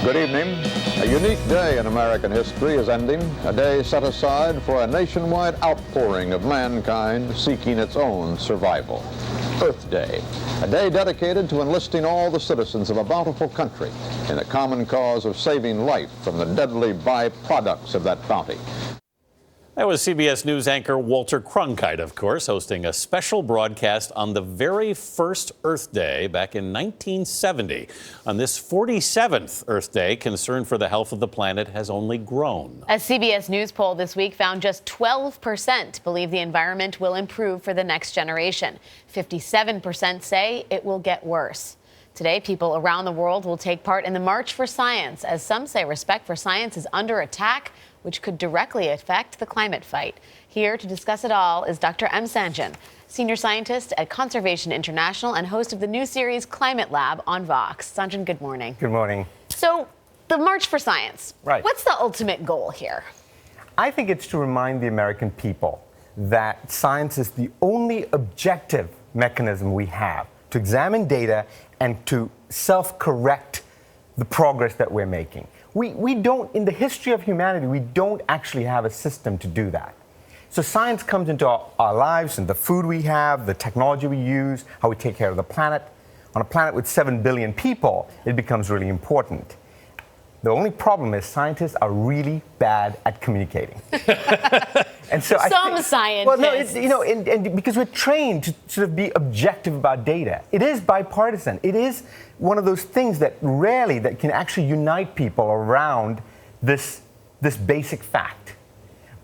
Good evening. A unique day in American history is ending, a day set aside for a nationwide outpouring of mankind seeking its own survival. Earth Day, a day dedicated to enlisting all the citizens of a bountiful country in the common cause of saving life from the deadly byproducts of that bounty. That was CBS News anchor Walter Cronkite, of course, hosting a special broadcast on the very first Earth Day back in 1970. On this 47th Earth Day, concern for the health of the planet has only grown. A CBS News poll this week found just 12% believe the environment will improve for the next generation. 57% say it will get worse. Today, people around the world will take part in the March for Science, as some say respect for science is under attack, which could directly affect the climate fight. Here to discuss it all is Dr. M. Sanjayan, senior scientist at Conservation International and host of the new series Climate Lab on Vox. Sanjayan, good morning. Good morning. So, the March for Science. Right. What's the ultimate goal here? I think it's to remind the American people that science is the only objective mechanism we have to examine data and to self-correct the progress that we're making. We don't, in the history of humanity, we don't actually have a system to do that. So science comes into our lives and the food we have, the technology we use, how we take care of the planet. On a planet with 7 billion people, it becomes really important. The only problem is scientists are really bad at communicating. And so Some scientists. Well, no, it's, and because we're trained to sort of be objective about data. It is bipartisan. It is one of those things that can actually unite people around this basic fact.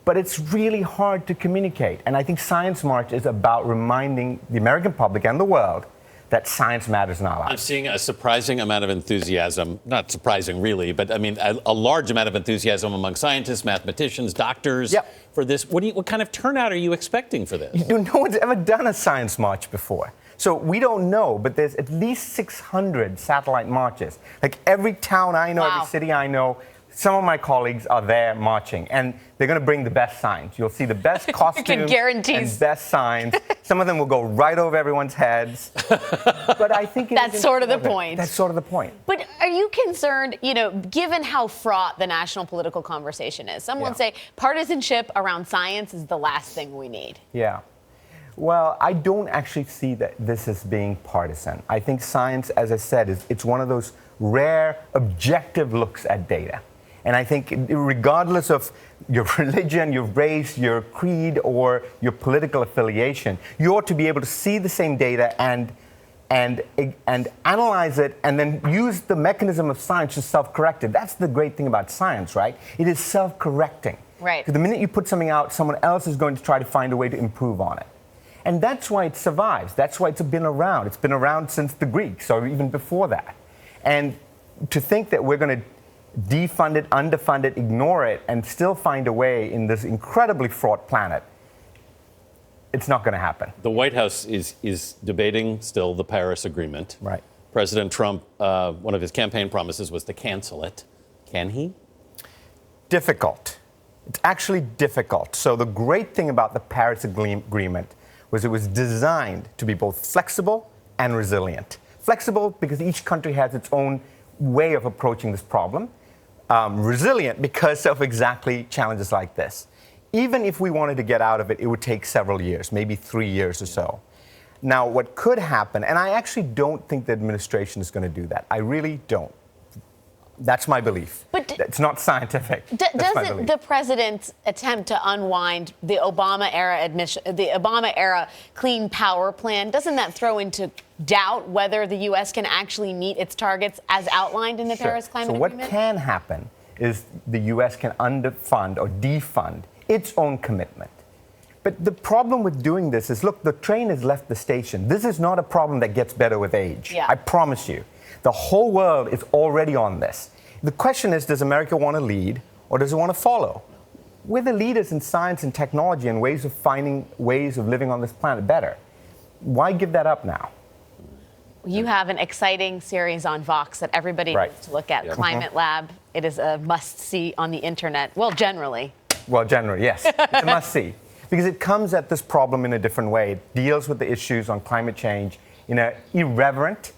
But it's really hard to communicate. And I think Science March is about reminding the American public and the world that science matters in our lives. I'm seeing a surprising amount of enthusiasm, not surprising really, but I mean a large amount of enthusiasm among scientists, mathematicians, doctors for this. What kind of turnout are you expecting for this? No one's ever done a science march before. So we don't know, but there's at least 600 satellite marches. Like every town I know, every city I know, some of my colleagues are there marching, and they're going to bring the best signs. You'll see the best costumes and best signs. Some of them will go right over everyone's heads. But I think that's sort of the point. That's sort of the point. But are you concerned, given how fraught the national political conversation is? Some would say partisanship around science is the last thing we need. Yeah. Well, I don't actually see that this as being partisan. I think science, as I said, it's one of those rare objective looks at data. And I think regardless of your religion, your race, your creed, or your political affiliation, you ought to be able to see the same data and analyze it and then use the mechanism of science to self-correct it. That's the great thing about science, right? It is self-correcting. Right. Because the minute you put something out, someone else is going to try to find a way to improve on it. And that's why it survives. That's why it's been around. It's been around since the Greeks or even before that. And to think that we're going to defund it, underfund it, ignore it, and still find a way in this incredibly fraught planet, it's not going to happen. The White House is debating still the Paris Agreement. Right. President Trump, one of his campaign promises was to cancel it. Can he? Difficult. It's actually difficult. So the great thing about the Paris Agreement was it was designed to be both flexible and resilient. Flexible because each country has its own way of approaching this problem. Resilient because of exactly challenges like this. Even if we wanted to get out of it, it would take several years, maybe 3 years or so. Now, what could happen, and I actually don't think the administration is going to do that. I really don't. That's my belief. But it's not scientific. Doesn't the president's attempt to unwind the Obama era Clean Power Plan, doesn't that throw into doubt whether the U.S. can actually meet its targets as outlined in the Paris Climate Agreement? So what can happen is the U.S. can underfund or defund its own commitment. But the problem with doing this is, look, the train has left the station. This is not a problem that gets better with age. Yeah. I promise you. The whole world is already on this. The question is, does America want to lead or does it want to follow? We're the leaders in science and technology and ways of finding ways of living on this planet better. Why give that up now? You have an exciting series on Vox that everybody needs to look at, Climate Lab. It is a must-see on the internet. Well, generally. Well, generally, yes. It's a must-see. Because it comes at this problem in a different way. It deals with the issues on climate change in an irreverent,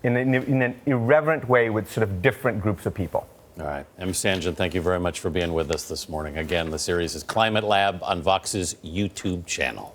in an irreverent way with sort of different groups of people. All right. Emmy Sanjayan, thank you very much for being with us this morning. Again, the series is Climate Lab on Vox's YouTube channel.